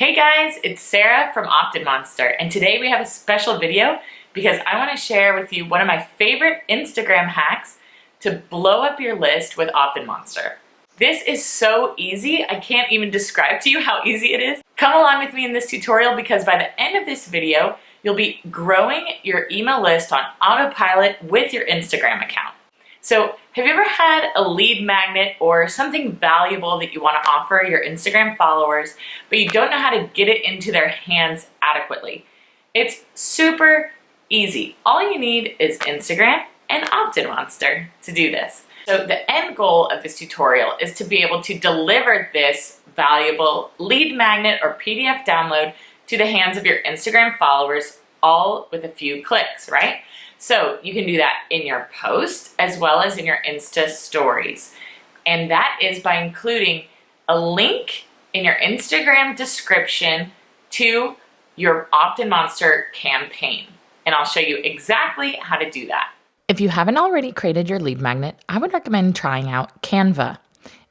Hey guys, it's Sarah from OptinMonster, and today we have a special video because I want to share with you one of my favorite Instagram hacks to blow up your list with OptinMonster. This is so easy, I can't even describe to you how easy it is. Come along with me in this tutorial because by the end of this video, you'll be growing your email list on autopilot with your Instagram account. So have you ever had a lead magnet or something valuable that you want to offer your Instagram followers, but you don't know how to get it into their hands adequately? It's super easy. All you need is Instagram and OptinMonster to do this. So the end goal of this tutorial is to be able to deliver this valuable lead magnet or PDF download to the hands of your Instagram followers, all with a few clicks, right? So you can do that in your post as well as in your Insta stories. And that is by including a link in your Instagram description to your OptinMonster campaign. And I'll show you exactly how to do that. If you haven't already created your lead magnet, I would recommend trying out Canva.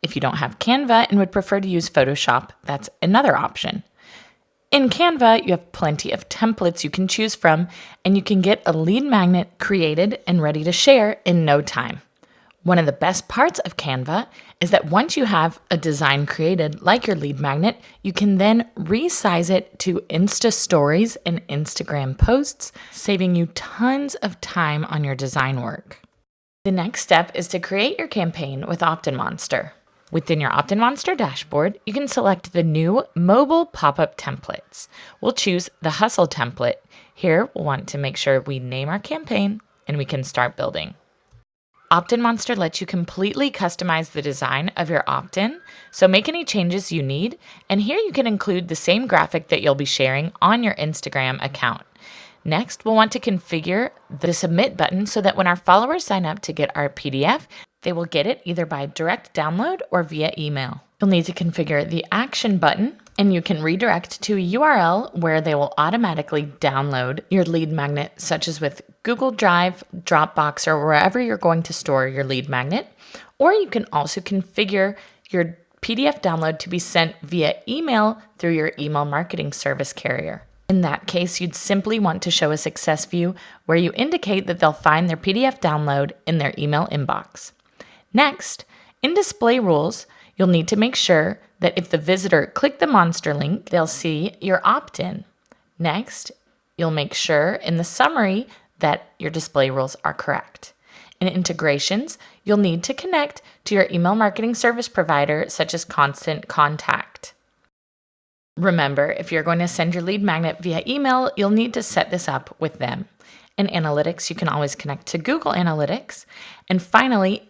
If you don't have Canva and would prefer to use Photoshop, that's another option. In Canva, you have plenty of templates you can choose from, and you can get a lead magnet created and ready to share in no time. One of the best parts of Canva is that once you have a design created, like your lead magnet, you can then resize it to Insta stories and Instagram posts, saving you tons of time on your design work. The next step is to create your campaign with OptinMonster. Within your OptinMonster dashboard, you can select the new mobile pop-up templates. We'll choose the Hustle template. Here, we'll want to make sure we name our campaign and we can start building. OptinMonster lets you completely customize the design of your opt-in, so make any changes you need, and here you can include the same graphic that you'll be sharing on your Instagram account. Next, we'll want to configure the submit button so that when our followers sign up to get our PDF, they will get it either by direct download or via email. You'll need to configure the action button, and you can redirect to a URL where they will automatically download your lead magnet, such as with Google Drive, Dropbox, or wherever you're going to store your lead magnet. Or you can also configure your PDF download to be sent via email through your email marketing service carrier. In that case, you'd simply want to show a success view where you indicate that they'll find their PDF download in their email inbox. Next, in display rules, you'll need to make sure that if the visitor clicked the Monster link, they'll see your opt-in. Next, you'll make sure in the summary that your display rules are correct. In integrations, you'll need to connect to your email marketing service provider, such as Constant Contact. Remember, if you're going to send your lead magnet via email, you'll need to set this up with them. In Analytics, you can always connect to Google Analytics. And finally,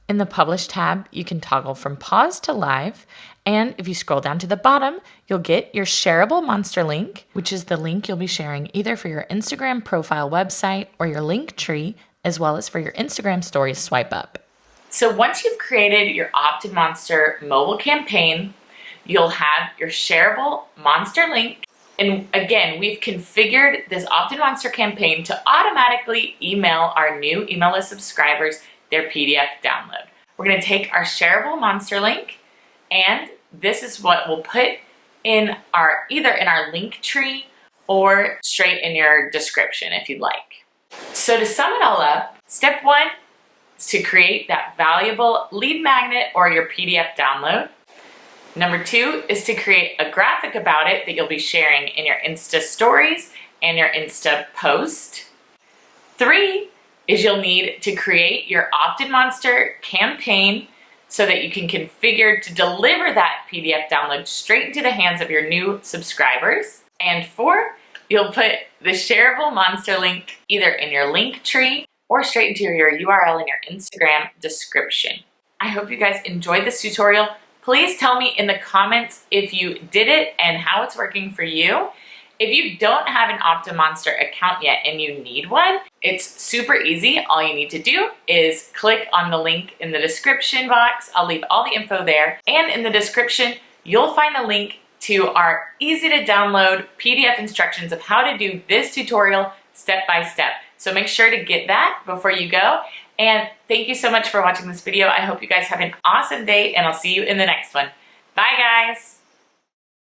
in the Publish tab, you can toggle from pause to live, and if you scroll down to the bottom, you'll get your shareable Monster link, which is the link you'll be sharing either for your Instagram profile website or your link tree, as well as for your Instagram stories swipe up. So once you've created your OptinMonster mobile campaign, you'll have your shareable Monster link. And again, we've configured this OptinMonster campaign to automatically email our new email list subscribers their PDF download. We're going to take our shareable Monster link, and this is what we'll put in either in our link tree or straight in your description if you'd like. So to sum it all up, step one is to create that valuable lead magnet or your PDF download. Number two is to create a graphic about it that you'll be sharing in your Insta stories and your Insta post. Three is you'll need to create your OptinMonster campaign so that you can configure to deliver that PDF download straight into the hands of your new subscribers. And four, you'll put the shareable Monster link either in your link tree or straight into your URL in your Instagram description. I hope you guys enjoyed this tutorial. Please tell me in the comments if you did it and how it's working for you. If you don't have an OptinMonster account yet and you need one, it's super easy. All you need to do is click on the link in the description box. I'll leave all the info there. And in the description, you'll find the link to our easy to download PDF instructions of how to do this tutorial step by step. So make sure to get that before you go. And thank you so much for watching this video. I hope you guys have an awesome day, and I'll see you in the next one. Bye, guys.